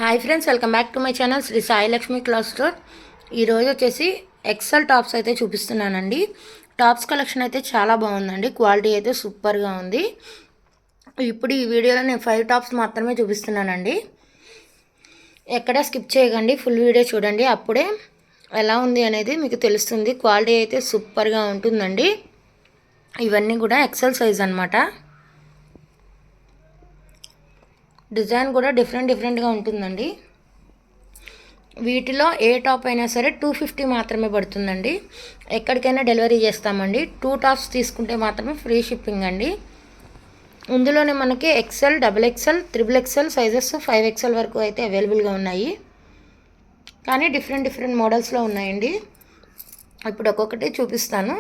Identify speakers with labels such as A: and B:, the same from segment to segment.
A: Hi friends, welcome back to my channel Shri Sai Lakshmi cloth store. ఈరోజు వచ్చేసి XL tops అయితే చూపిస్తున్నానండి. టాప్స్ కలెక్షన్ అయితే చాలా బాగుందండి. క్వాలిటీ అయితే సూపర్గా ఉంది. ఇప్పుడు ఈ వీడియోలో నేను 5 టాప్స్ మాత్రమే చూపిస్తున్నానండి. ఎక్కడ స్కిప్ చేయకండి, ఫుల్ వీడియో చూడండి. అప్పుడే ఎలా ఉంది అనేది మీకు తెలుస్తుంది. క్వాలిటీ అయితే సూపర్గా ఉంటుందండి. ఇవన్నీ కూడా ఎక్సెల్ సైజ్ అన్నమాట. డిజైన్ కూడా డిఫరెంట్గా ఉంటుందండి. వీటిలో ఏ టాప్ అయినా సరే 250 మాత్రమే పడుతుందండి. ఎక్కడికైనా డెలివరీ చేస్తామండి. 2 టాప్స్ తీసుకుంటే మాత్రమే ఫ్రీ షిప్పింగ్ అండి. ఇందులోనే మనకి XL, XXL, XXL sizes 5XL వరకు అయితే అవైలబుల్గా ఉన్నాయి. కానీ డిఫరెంట్ మోడల్స్లో ఉన్నాయండి. ఇప్పుడు ఒక్కొక్కటి చూపిస్తాను.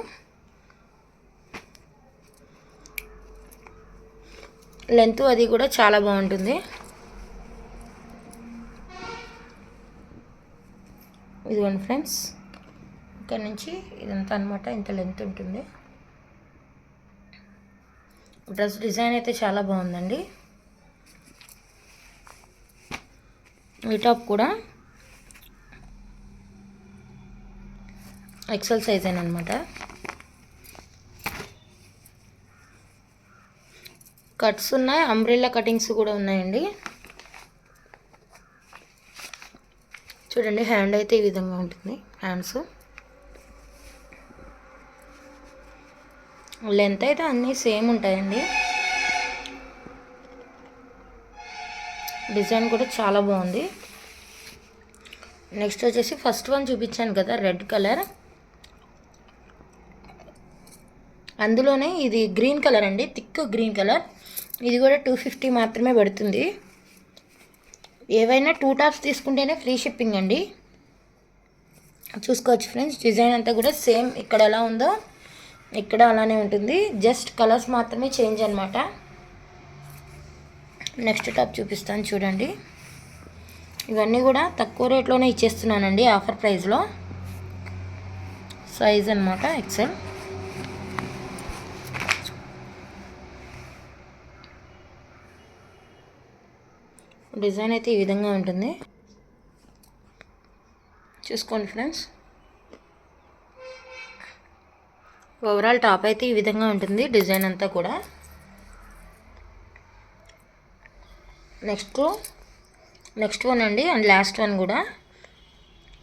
A: లెంత్ అది కూడా చాలా బాగుంటుంది. ఇదిగోండి ఫ్రెండ్స్, ఇక్కడ నుంచి ఇదంతా అనమాట. ఇంత లెంత్ ఉంటుంది. డ్రెస్ డిజైన్ అయితే చాలా బాగుందండి. ఈ టాప్ కూడా ఎక్సెల్ సైజ్ అనమాట. కట్స్ ఉన్నాయి, అంబ్రెల్లా కటింగ్స్ కూడా ఉన్నాయండి. చూడండి, హ్యాండ్ అయితే ఈ విధంగా ఉంటుంది. హ్యాండ్స్ లెంత్ అయితే అన్నీ సేమ్ ఉంటాయండి. డిజైన్ కూడా చాలా బాగుంది. నెక్స్ట్ వచ్చేసి ఫస్ట్ వన్ చూపించాను కదా, రెడ్ కలర్. అందులోనే ఇది గ్రీన్ కలర్ అండి, థిక్ గ్రీన్ కలర్. ఇది కూడా 250 మాత్రమే పడుతుంది. ఏవైనా 2 టాప్స్ తీసుకుంటేనే ఫ్రీ షిప్పింగ్ అండి. చూసుకోవచ్చు ఫ్రెండ్స్, డిజైన్ అంతా కూడా సేమ్ ఇక్కడ ఎలా ఉందో ఇక్కడ అలానే ఉంటుంది. జస్ట్ కలర్స్ మాత్రమే చేంజ్ అనమాట. నెక్స్ట్ టాప్ చూపిస్తాను చూడండి. ఇవన్నీ కూడా తక్కువ రేట్లోనే ఇచ్చేస్తున్నానండి, ఆఫర్ ప్రైస్లో. సైజ్ అనమాట ఎక్సెల్. డిజైన్ అయితే ఈ విధంగా ఉంటుంది. చూసుకోండి ఫ్రెండ్స్, ఓవరాల్ టాప్ అయితే ఈ విధంగా ఉంటుంది. డిజైన్ అంతా కూడా. నెక్స్ట్ వన్ అండి, అండ్ లాస్ట్ వన్ కూడా.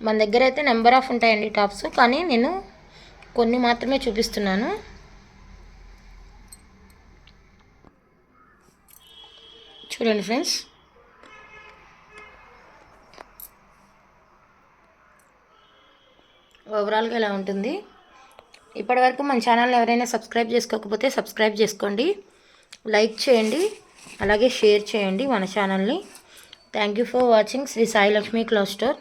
A: మన దగ్గర అయితే నెంబర్ ఆఫ్ ఉంటాయండి టాప్స్, కానీ నేను కొన్ని మాత్రమే చూపిస్తున్నాను. చూడండి ఫ్రెండ్స్, ఓవరాల్గా ఇలా ఉంటుంది. ఇప్పటివరకు మన ఛానల్ ఎవరైనా సబ్స్క్రైబ్ చేసుకోకపోతే సబ్స్క్రైబ్ చేసుకోండి, లైక్ చేయండి, అలాగే షేర్ చేయండి మన ఛానల్ని. Thank you for watching Shri Sai Lakshmi cloth store.